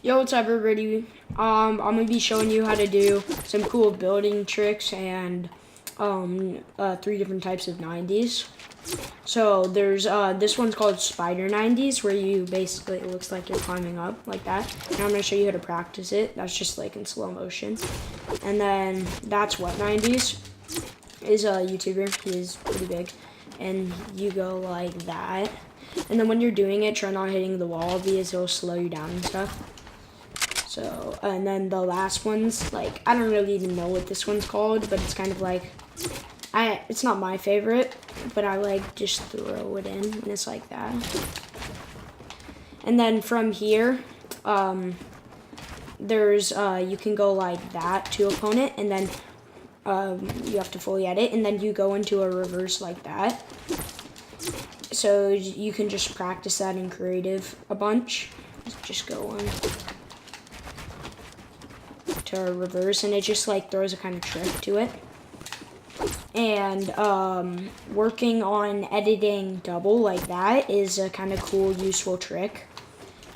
Yo, what's up, everybody? I'm gonna be showing you how to do some cool building tricks and 3 different types of 90s. So there's this one's called Spider 90s, where you basically, it looks like you're climbing up like that. And I'm gonna show you how to practice it. That's just like in slow motion. And then that's what 90s is a YouTuber. He is pretty big, and you go like that. And then when you're doing it, try not hitting the wall because it'll slow you down and stuff. So, and then the last one's like, I don't really even know what this one's called, but it's kind of like, it's not my favorite, but I like just throw it in, and it's like that. And then from here, there's, you can go like that to opponent, and then you have to fully edit, and then you go into a reverse like that. So you can just practice that in creative a bunch. Just go on to a reverse, and it just like throws a kind of trick to it. And working on editing double like that is a kind of cool, useful trick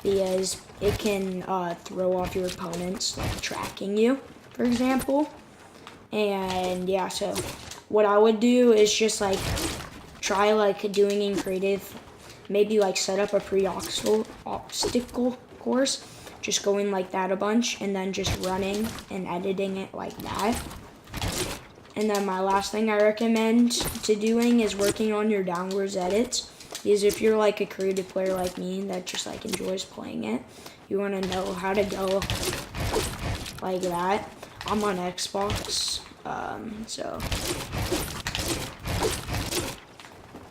because it can throw off your opponents, like tracking you, for example. And yeah, so what I would do is just like try like doing in creative, maybe like set up a pre-obstacle course, just going like that a bunch, and then just running and editing it like that. And then my last thing I recommend to doing is working on your downwards edits, because if you're like a creative player like me that just like enjoys playing it, you want to know how to go like that. I'm on Xbox,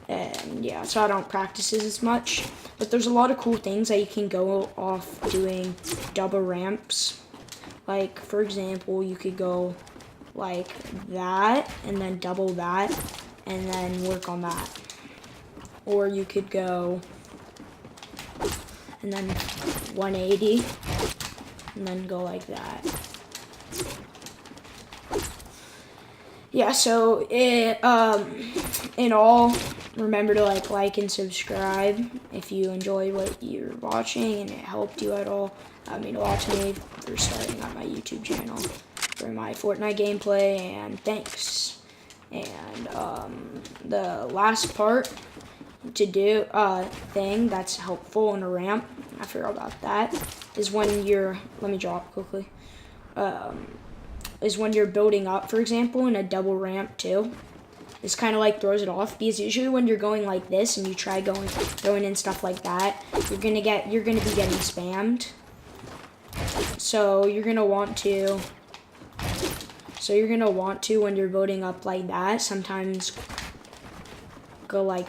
and yeah, so I don't practice it as much, but there's a lot of cool things that you can go off doing double ramps. Like, for example, you could go like that and then double that and then work on that. Or you could go and then 180 and then go like that. Yeah, so in all, remember to like and subscribe if you enjoyed what you're watching and it helped you at all. That would mean a lot to me for starting on my YouTube channel for my Fortnite gameplay, and thanks. And the last part to do thing that's helpful in a ramp, I forgot about that, is when you're, let me draw it quickly, is when you're building up, for example, in a double ramp too. This kind of like throws it off, because usually when you're going like this and you try throwing in stuff like that, you're gonna be getting spammed. So you're gonna want to when you're building up like that, sometimes go like.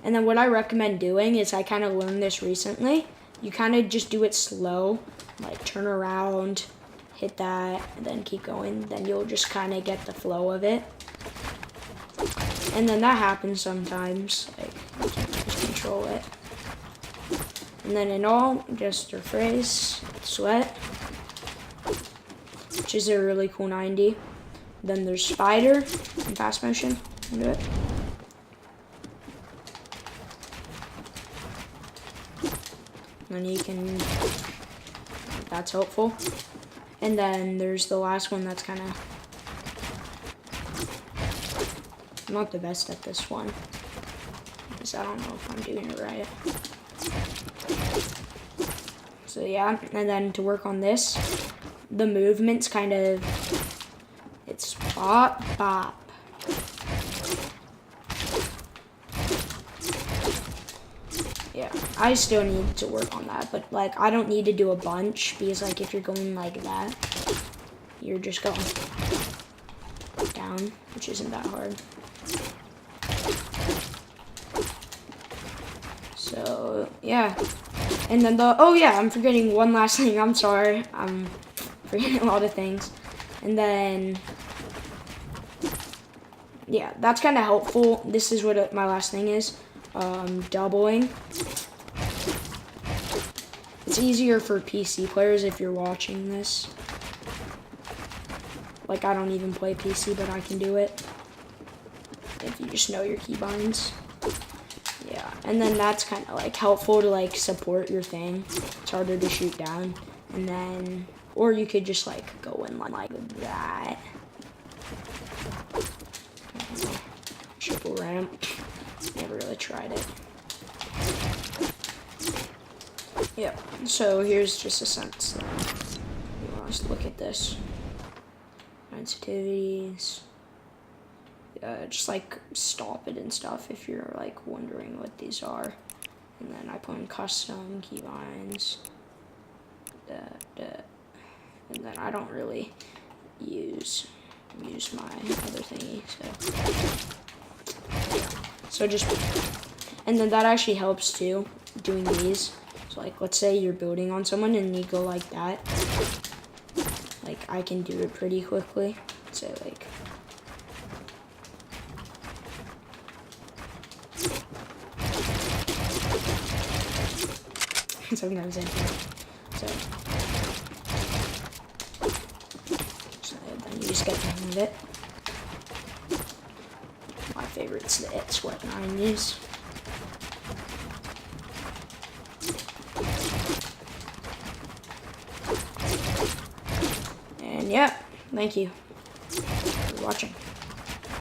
And then what I recommend doing is, I kind of learned this recently, you kind of just do it slow, like turn around, hit that, and then keep going. Then you'll just kind of get the flow of it. And then that happens sometimes, like you can't just control it. And then in all, just your phrase, sweat, which is a really cool 90. Then there's spider in fast motion. Do it. And you can, that's helpful. And then there's the last one that's kind of, I'm not the best at this one, because I don't know if I'm doing it right. So yeah, and then to work on this, the movement's kind of, it's bop, bop. Yeah, I still need to work on that, but like I don't need to do a bunch, because like if you're going like that, you're just going down, which isn't that hard. So yeah, and then oh yeah, I'm forgetting one last thing, I'm sorry, I'm forgetting a lot of things. And then yeah, that's kind of helpful. This is what my last thing is, doubling. It's easier for PC players if you're watching this. Like, I don't even play PC, but I can do it if you just know your keybinds. Yeah, And then that's kind of like helpful to like support your thing. It's harder to shoot down. And then, or you could just like go in like that. Triple ramp. Never really tried it. Yep. So here's just a sense. You want us to look at this. Sensitivities. Just like stop it and stuff if you're like wondering what these are. And then I put in custom keybinds. And then I don't really use my other thingy. So just, and then that actually helps too, doing these. So like, let's say you're building on someone and you go like that. Like I can do it pretty quickly. So like, sometimes I do. So then you just get the hang of it. My favorite's the It's What 9 use. And yeah, thank you for watching.